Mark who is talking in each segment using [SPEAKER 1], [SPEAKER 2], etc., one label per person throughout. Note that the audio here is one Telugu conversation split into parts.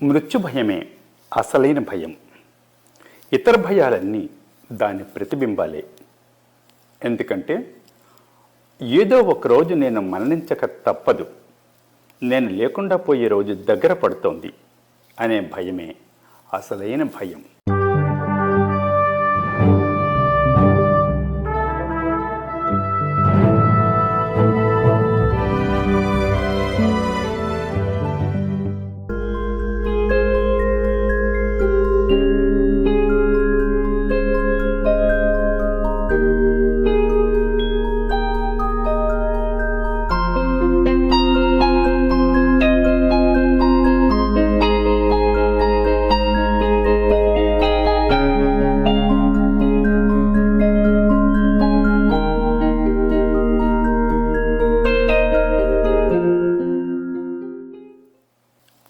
[SPEAKER 1] మృత్యు భయమే అసలైన భయం. ఇతర భయాలన్నీ దాని ప్రతిబింబాలే. ఎందుకంటే ఏదో ఒకరోజు నేను మరణించక తప్పదు, నేను లేకుండా పోయే రోజు దగ్గర పడుతోంది అనే భయమే అసలైన భయం.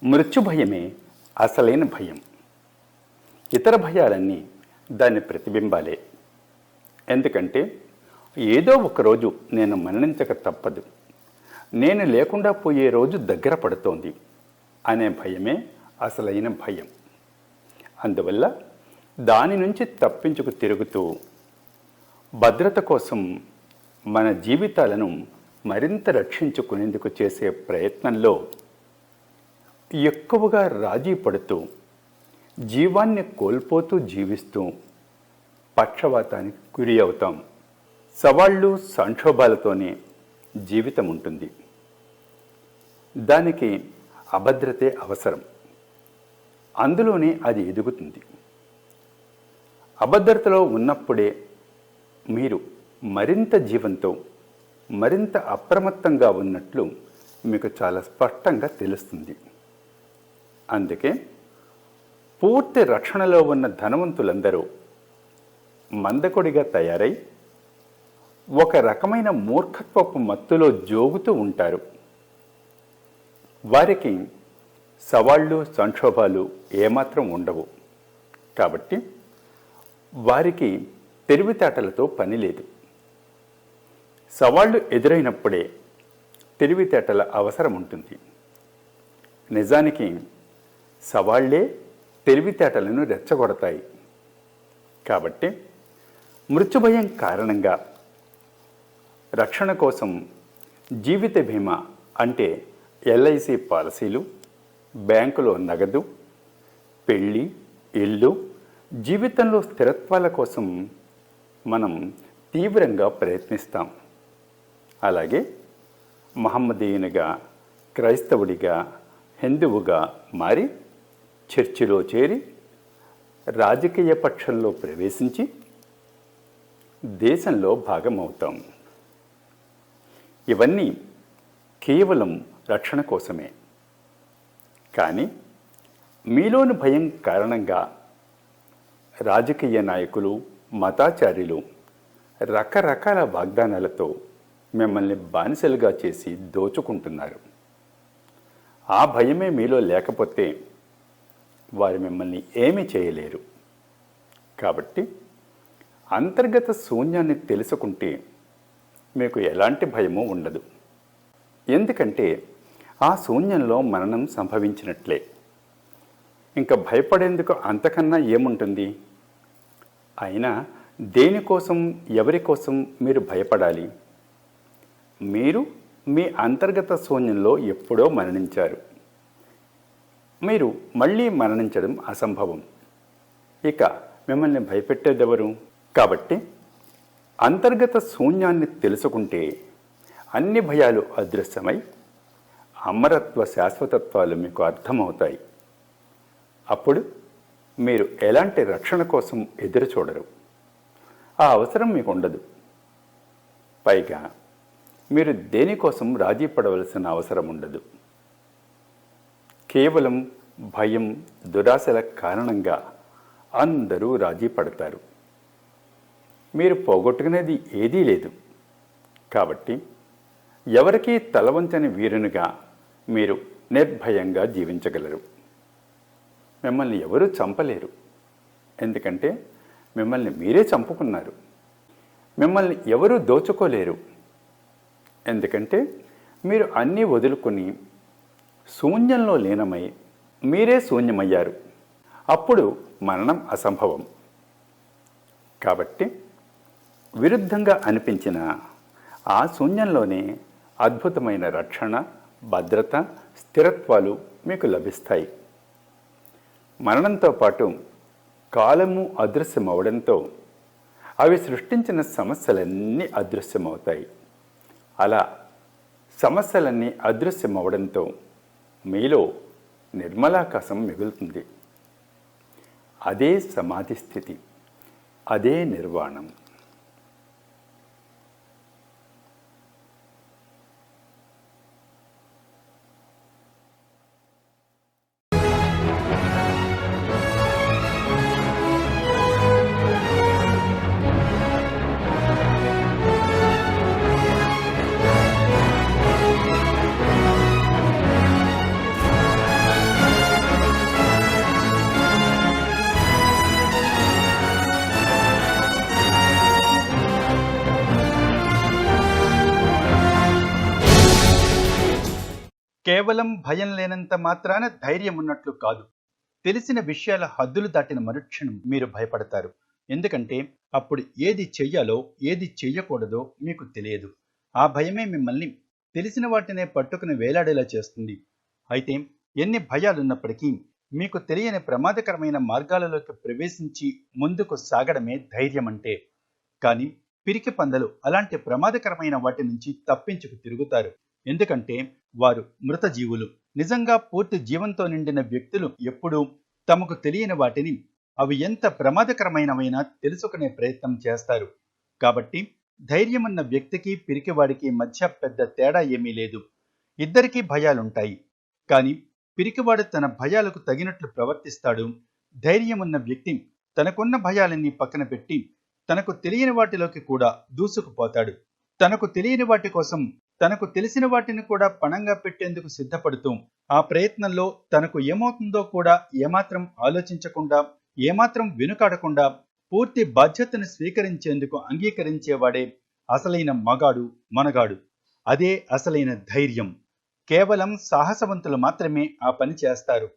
[SPEAKER 1] మృత్యు భయమే అసలైన భయం. ఇతర భయాలన్నీ దాని ప్రతిబింబాలే. ఎందుకంటే ఏదో ఒకరోజు నేను మరణించక తప్పదు, నేను లేకుండా పోయే రోజు దగ్గర పడుతోంది అనే భయమే అసలైన భయం. అందువల్ల దాని నుంచి తప్పించుకు తిరుగుతూ భద్రత కోసం మన జీవితాలను మరింత రక్షించుకునేందుకు చేసే ప్రయత్నంలో ఎక్కువగా రాజీ పడుతూ జీవాన్ని కోల్పోతూ జీవిస్తూ పక్షవాతానికి గురి అవుతాం. సవాళ్ళు సంక్షోభాలతోనే జీవితం ఉంటుంది. దానికి అభద్రతే అవసరం, అందులోనే అది ఎదుగుతుంది. అభద్రతలో ఉన్నప్పుడే మీరు మరింత జీవంతో మరింత అప్రమత్తంగా ఉన్నట్లు మీకు చాలా స్పష్టంగా తెలుస్తుంది. అందుకే పూర్తి రక్షణలో ఉన్న ధనవంతులందరూ మందకొడిగా తయారై ఒక రకమైన మూర్ఖత్వపు మత్తులో జోగుతూ ఉంటారు. వారికి సవాళ్ళు సంక్షోభాలు ఏమాత్రం ఉండవు. కాబట్టి వారికి తెలివితేటలతో పని లేదు. సవాళ్ళు ఎదురైనప్పుడే తెలివితేటల అవసరం ఉంటుంది. నిజానికి సవాళ్లే తెలివితేటలను రెచ్చగొడతాయి. కాబట్టి మృత్యుభయం కారణంగా రక్షణ కోసం జీవిత బీమా అంటే ఎల్ఐసి పాలసీలు, బ్యాంకులో నగదు, పెళ్ళి, ఇల్లు, జీవితంలో స్థిరత్వాల కోసం మనం తీవ్రంగా ప్రయత్నిస్తాం. అలాగే మహమ్మదీయునిగా, క్రైస్తవుడిగా, హిందువుగా మారి చర్చిలో చేరి రాజకీయ పక్షంలో ప్రవేశించి దేశంలో భాగమవుతాం. ఇవన్నీ కేవలం రక్షణ కోసమే. కానీ మీలోని భయం కారణంగా రాజకీయ నాయకులు, మతాచార్యులు రకరకాల వాగ్దానాలతో మిమ్మల్ని బానిసలుగా చేసి దోచుకుంటున్నారు. ఆ భయమే మీలో లేకపోతే వారు మిమ్మల్ని ఏమీ చేయలేరు. కాబట్టి అంతర్గత శూన్యాన్ని తెలుసుకుంటే మీకు ఎలాంటి భయమూ ఉండదు. ఎందుకంటే ఆ శూన్యంలో మరణం సంభవించినట్లే. ఇంకా భయపడేందుకు అంతకన్నా ఏముంటుంది? అయినా దేనికోసం, ఎవరి కోసం మీరు భయపడాలి? మీరు మీ అంతర్గత శూన్యంలో ఎప్పుడో మరణించారు. మీరు మళ్ళీ మరణించడం అసంభవం. ఇక మిమ్మల్ని భయపెట్టేదెవరు? కాబట్టి అంతర్గత శూన్యాన్ని తెలుసుకుంటే అన్ని భయాలు అదృశ్యమై అమరత్వ శాశ్వతత్వాలు మీకు అర్థమవుతాయి. అప్పుడు మీరు ఎలాంటి రక్షణ కోసం ఎదురు చూడరు. ఆ అవసరం మీకు ఉండదు. పైగా మీరు దేనికోసం రాజీ పడవలసిన అవసరం ఉండదు. కేవలం భయం, దురాశల కారణంగా అందరూ రాజీ పడతారు. మీరు పోగొట్టుకునేది ఏదీ లేదు. కాబట్టి ఎవరికీ తలవంచని వీరునిగా మీరు నిర్భయంగా జీవించగలరు. మిమ్మల్ని ఎవరూ చంపలేరు. ఎందుకంటే మిమ్మల్ని మీరే చంపుకున్నారు. మిమ్మల్ని ఎవరూ దోచుకోలేరు. ఎందుకంటే మీరు అన్నీ వదులుకొని శూన్యంలో లీనమై మీరే శూన్యమయ్యారు. అప్పుడు మరణం అసంభవం. కాబట్టి విరుద్ధంగా అనిపించిన ఆ శూన్యంలోనే అద్భుతమైన రక్షణ, భద్రత, స్థిరత్వాలు మీకు లభిస్తాయి. మరణంతో పాటు కాలము అదృశ్యమవడంతో అవి సృష్టించిన సమస్యలన్నీ అదృశ్యమవుతాయి. అలా సమస్యలన్నీ అదృశ్యమవడంతో మీలో నిర్మలాకాశం మిగులుతుంది. అదే సమాధి స్థితి, అదే నిర్వాణం.
[SPEAKER 2] కేవలం భయం లేనంత మాత్రాన ధైర్యం ఉన్నట్లు కాదు. తెలిసిన విషయాల హద్దులు దాటిన మరుక్షణం మీరు భయపడతారు. ఎందుకంటే అప్పుడు ఏది చెయ్యాలో ఏది చెయ్యకూడదో మీకు తెలియదు. ఆ భయమే మిమ్మల్ని తెలిసిన వాటినే పట్టుకుని వేలాడేలా చేస్తుంది. అయితే ఎన్ని భయాలున్నప్పటికీ మీకు తెలియని ప్రమాదకరమైన మార్గాలలోకి ప్రవేశించి ముందుకు సాగడమే ధైర్యం అంటే. కానీ పిరికి పందలు అలాంటి ప్రమాదకరమైన వాటి నుంచి తప్పించుకు తిరుగుతారు. ఎందుకంటే వారు మృత జీవులు. నిజంగా పూర్తి జీవంతో నిండిన వ్యక్తులు ఎప్పుడూ తమకు తెలియని వాటిని, అవి ఎంత ప్రమాదకరమైనవైనా తెలుసుకునే ప్రయత్నం చేస్తారు. కాబట్టి ధైర్యమున్న వ్యక్తికి పిరికివాడికి మధ్య పెద్ద తేడా ఏమీ లేదు. ఇద్దరికీ భయాలుంటాయి. కానీ పిరికివాడు తన భయాలకు తగినట్లు ప్రవర్తిస్తాడు. ధైర్యమున్న వ్యక్తి తనకున్న భయాలన్నీ పక్కన పెట్టి తనకు తెలియని వాటిలోకి కూడా దూసుకుపోతాడు. తనకు తెలియని వాటి కోసం తనకు తెలిసిన వాటిని కూడా పణంగా పెట్టేందుకు సిద్ధపడుతూ ఆ ప్రయత్నంలో తనకు ఏమవుతుందో కూడా ఏమాత్రం ఆలోచించకుండా, ఏమాత్రం వెనుకాడకుండా పూర్తి బాధ్యతను స్వీకరించేందుకు అంగీకరించేవాడే అసలైన మగాడు, మనగాడు. అదే అసలైన ధైర్యం. కేవలం సాహసవంతులు మాత్రమే ఆ పని చేస్తారు.